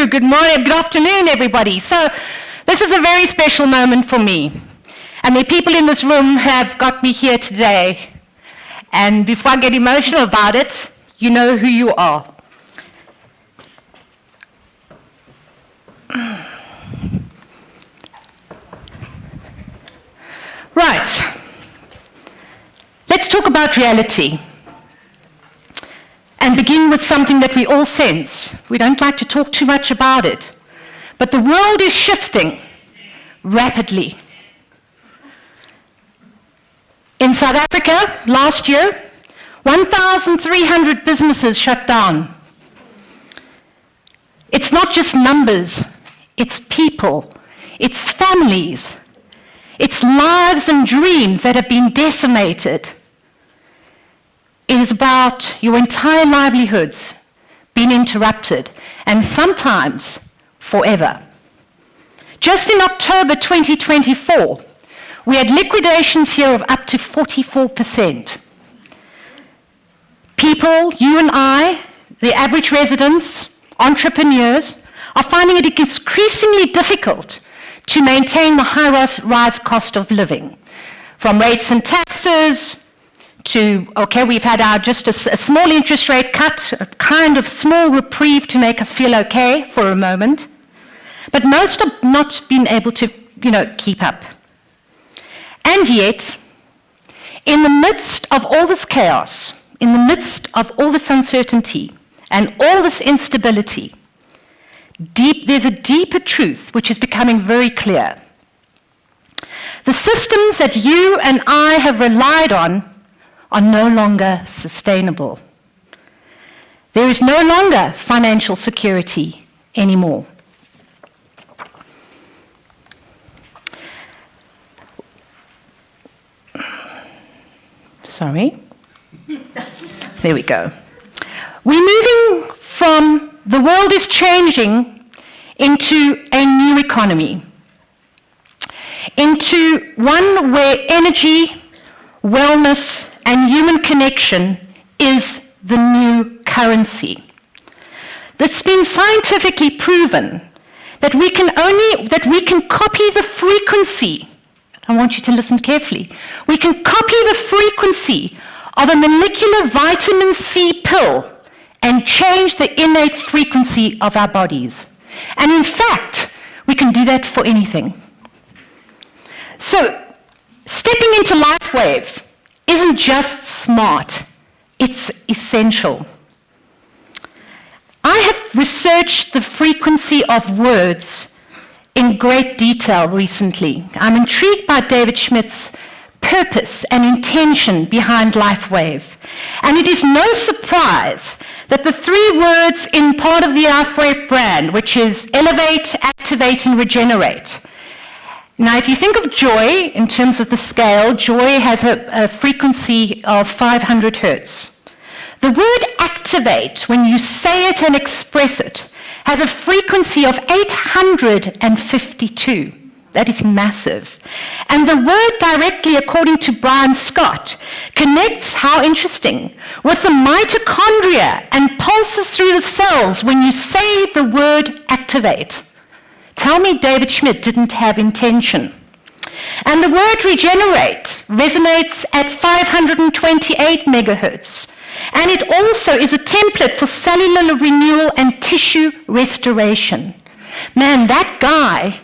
you. Good morning, good afternoon, everybody. So this is a very special moment for me. And the people in this room have got me here today. And before I get emotional about it, you know who you are. Right. Let's talk about reality. And begin with something that we all sense. We don't like to talk too much about it. But the world is shifting rapidly. In South Africa, last year, 1,300 businesses shut down. It's not just numbers, it's people, it's families, it's lives and dreams that have been decimated. It is about your entire livelihoods being interrupted, and sometimes forever. Just in October 2024, we had liquidations here of up to 44%. People, you and I, the average residents, entrepreneurs, are finding it increasingly difficult to maintain the high-rise cost of living. From rates and taxes to, okay, we've had just a small interest rate cut, a kind of small reprieve to make us feel okay for a moment. But most have not been able to, keep up. And yet, in the midst of all this chaos, in the midst of all this uncertainty and all this instability, there's a deeper truth which is becoming very clear. The systems that you and I have relied on are no longer sustainable. There is no longer financial security anymore. Sorry. There we go. We're moving from the world is changing into a new economy, into one where energy, wellness, and human connection is the new currency. That's been scientifically proven that we can copy the frequency. I want you to listen carefully. We can copy the frequency of a molecular vitamin C pill and change the innate frequency of our bodies. And in fact, we can do that for anything. So, stepping into LifeWave isn't just smart, it's essential. I have researched the frequency of words in great detail recently. I'm intrigued by David Schmidt's purpose and intention behind LifeWave. And it is no surprise that the three words in part of the LifeWave brand, which is elevate, activate, and regenerate. Now, if you think of joy in terms of the scale, joy has a frequency of 500 hertz. The word activate, when you say it and express it, has a frequency of 852. That is massive. And the word directly, according to Brian Scott, connects, how interesting, with the mitochondria and pulses through the cells when you say the word activate. Tell me David Schmidt didn't have intention. And the word regenerate resonates at 528 megahertz. And it also is a template for cellular renewal and tissue restoration. Man, that guy,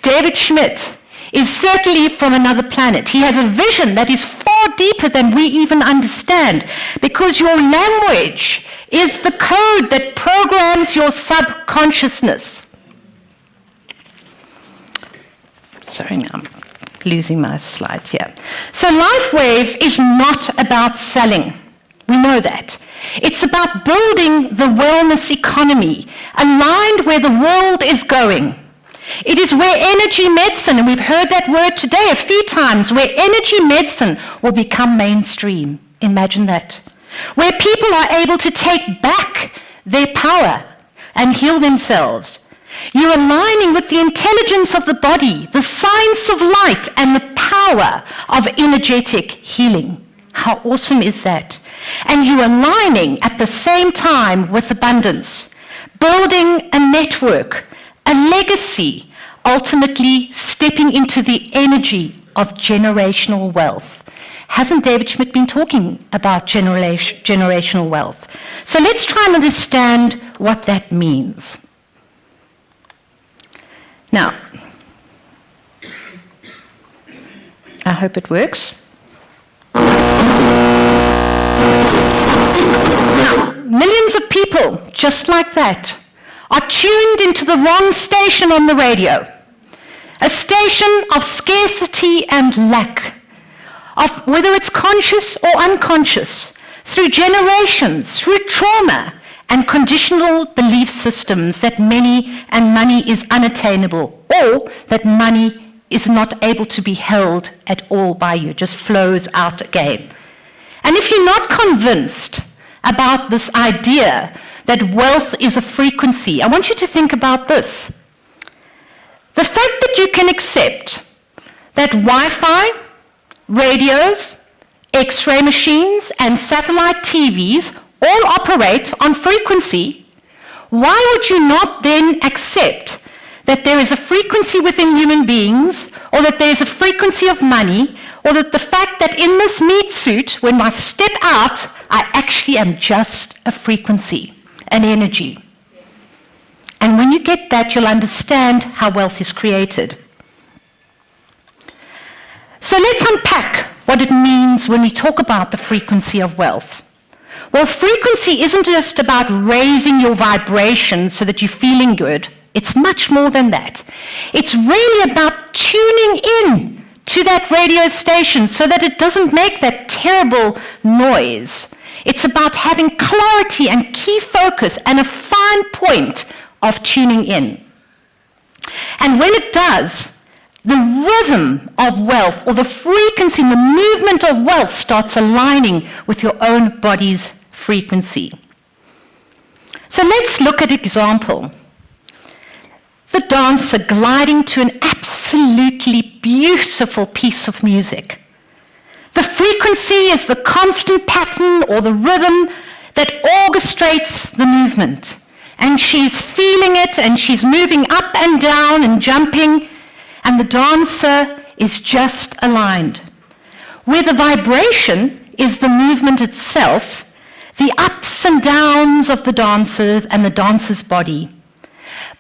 David Schmidt, is certainly from another planet. He has a vision that is far deeper than we even understand, because your language is the code that programs your subconsciousness. Sorry, now I'm losing my slide here. So LifeWave is not about selling. We know that. It's about building the wellness economy, aligned where the world is going. It is where energy medicine, and we've heard that word today a few times, where energy medicine will become mainstream. Imagine that. Where people are able to take back their power and heal themselves. You're aligning with the intelligence of the body, the science of light, and the power of energetic healing. How awesome is that? And you're aligning at the same time with abundance, building a artwork, a legacy, ultimately stepping into the energy of generational wealth. Hasn't David Schmidt been talking about generational wealth? So let's try and understand what that means. Now, I hope it works. Now, millions of people, just like that, are tuned into the wrong station on the radio. A station of scarcity and lack, of whether it's conscious or unconscious, through generations, through trauma and conditional belief systems that money is unattainable, or that money is not able to be held at all by you, just flows out again. And if you're not convinced about this idea that wealth is a frequency, I want you to think about this. The fact that you can accept that Wi-Fi, radios, X-ray machines, and satellite TVs all operate on frequency, why would you not then accept that there is a frequency within human beings, or that there is a frequency of money, or that the fact that in this meat suit, when I step out, I actually am just a frequency, an energy. And when you get that, you'll understand how wealth is created. So let's unpack what it means when we talk about the frequency of wealth. Well, frequency isn't just about raising your vibration so that you're feeling good. It's much more than that. It's really about tuning in to that radio station so that it doesn't make that terrible noise. It's about having clarity and key focus and a fine point of tuning in. And when it does, the rhythm of wealth, or the frequency and the movement of wealth, starts aligning with your own body's frequency. So let's look at an example. The dancer gliding to an absolutely beautiful piece of music. The frequency is the constant pattern or the rhythm that orchestrates the movement. And she's feeling it, and she's moving up and down and jumping, and the dancer is just aligned. Where the vibration is the movement itself, the ups and downs of the dancer and the dancer's body.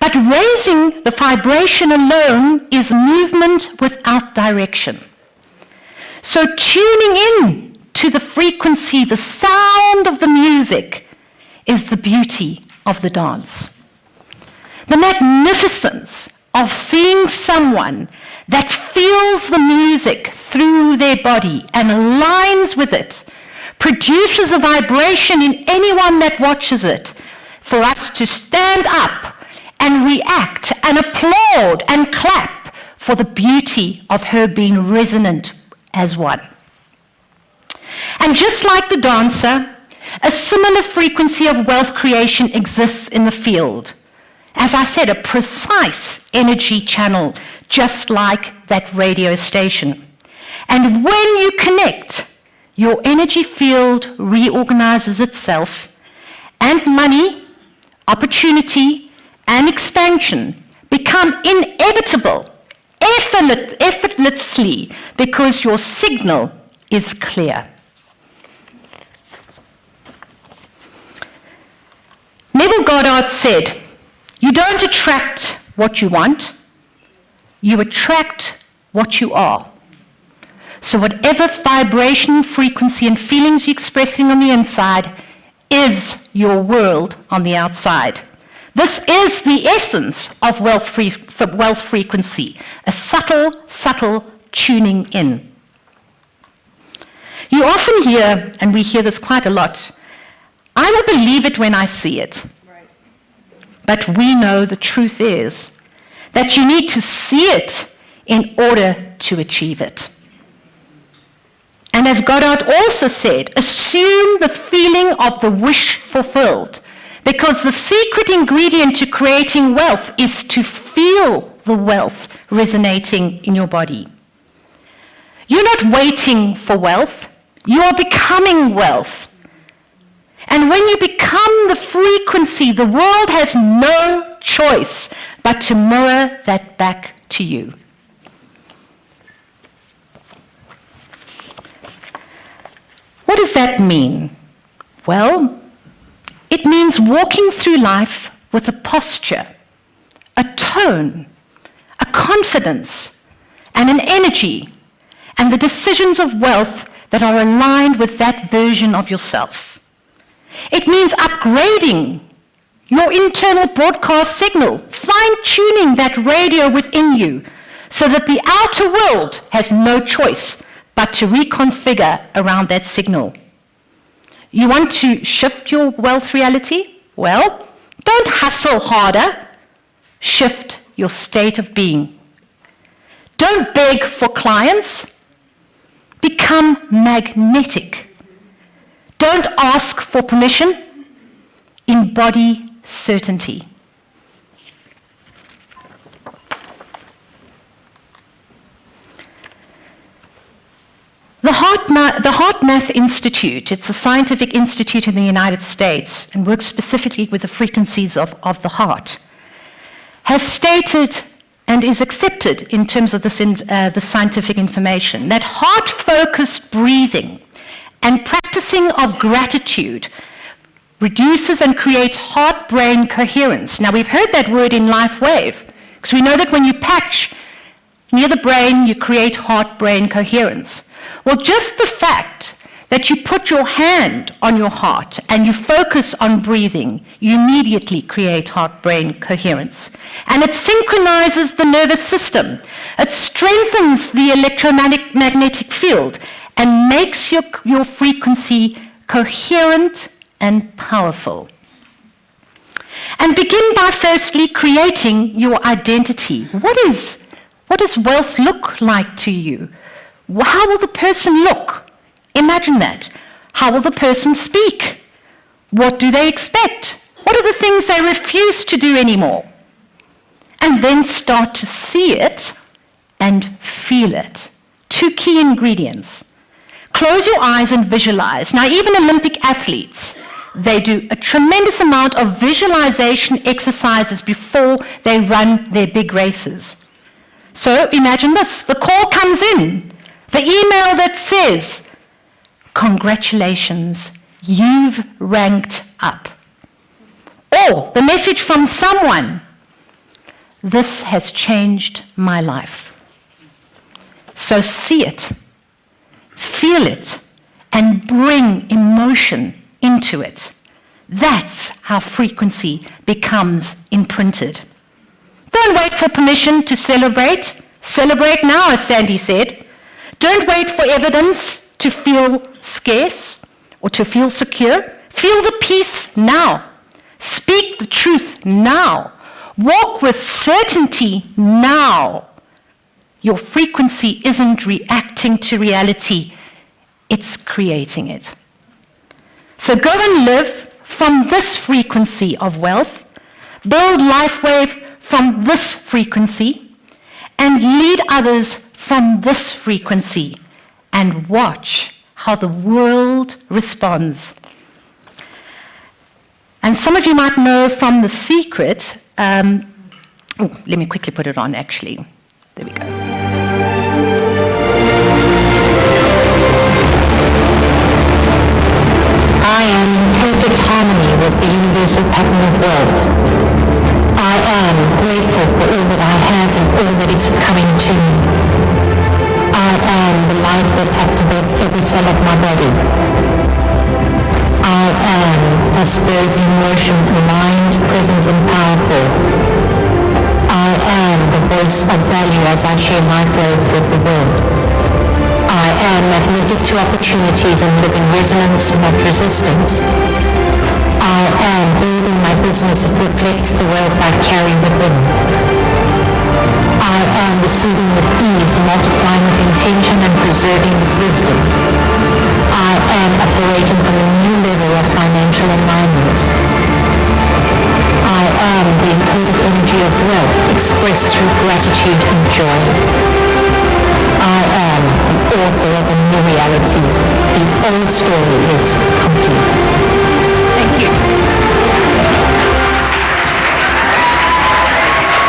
But raising the vibration alone is movement without direction. So tuning in to the frequency, the sound of the music, is the beauty of the dance. The magnificence of seeing someone that feels the music through their body and aligns with it, produces a vibration in anyone that watches it, for us to stand up and react and applaud and clap for the beauty of her being resonant as one. And just like the dancer, a similar frequency of wealth creation exists in the field. As I said, a precise energy channel, just like that radio station. And when you connect, your energy field reorganizes itself, and money, opportunity, and expansion become inevitable, effortlessly, because your signal is clear. Neville Godard said, "You don't attract what you want, you attract what you are." So whatever vibration, frequency, and feelings you're expressing on the inside is your world on the outside. This is the essence of wealth frequency, a subtle tuning in. You often hear, and we hear this quite a lot, "I will believe it when I see it." Right. But we know the truth is that you need to see it in order to achieve it. And as Godard also said, assume the feeling of the wish fulfilled, because the secret ingredient to creating wealth is to feel the wealth resonating in your body. You're not waiting for wealth, you are becoming wealth. And when you become the frequency, the world has no choice but to mirror that back to you. What does that mean? Well, it means walking through life with a posture, a tone, a confidence, and an energy, and the decisions of wealth that are aligned with that version of yourself. It means upgrading your internal broadcast signal, fine-tuning that radio within you so that the outer world has no choice but to reconfigure around that signal. You want to shift your wealth reality? Well, don't hustle harder. Shift your state of being. Don't beg for clients. Become magnetic. Don't ask for permission. Embody certainty. The HeartMath Institute, it's a scientific institute in the United States and works specifically with the frequencies of the heart, has stated and is accepted in terms of the scientific information that heart-focused breathing and practicing of gratitude reduces and creates heart-brain coherence. Now, we've heard that word in LifeWave, because we know that when you patch near the brain, you create heart-brain coherence. Well, just the fact that you put your hand on your heart and you focus on breathing, you immediately create heart-brain coherence. And it synchronizes the nervous system. It strengthens the electromagnetic field and makes your frequency coherent and powerful. And begin by firstly creating your identity. What does wealth look like to you? How will the person look? Imagine that. How will the person speak? What do they expect? What are the things they refuse to do anymore? And then start to see it and feel it. 2 key ingredients. Close your eyes and visualize. Now, even Olympic athletes, they do a tremendous amount of visualization exercises before they run their big races. So imagine this. The call comes in. The email that says, "Congratulations, you've ranked up." Or the message from someone, "This has changed my life." So see it, feel it, and bring emotion into it. That's how frequency becomes imprinted. Don't wait for permission to celebrate. Celebrate now, as Sandy said. Don't wait for evidence to feel scarce or to feel secure. Feel the peace now. Speak the truth now. Walk with certainty now. Your frequency isn't reacting to reality, it's creating it. So go and live from this frequency of wealth, build LifeWave from this frequency, and lead others from this frequency, and watch how the world responds. And some of you might know from The Secret, let me quickly put it on actually. There we go. I am in perfect harmony with the universal pattern of wealth. I am grateful for all that I have and all that is coming to me. I am the light that activates every cell of my body. I am prosperity in motion, aligned, present, and powerful. I am the voice of value as I share my faith with the world. I am magnetic to opportunities and live in resonance, not resistance. I am building my business that reflects the wealth I carry within. I am receiving with ease, multiplying with intention, and preserving with wisdom. I am operating from a new level of financial alignment. I am the encoded energy of wealth expressed through gratitude and joy. I am the author of a new reality. The old story is complete. you.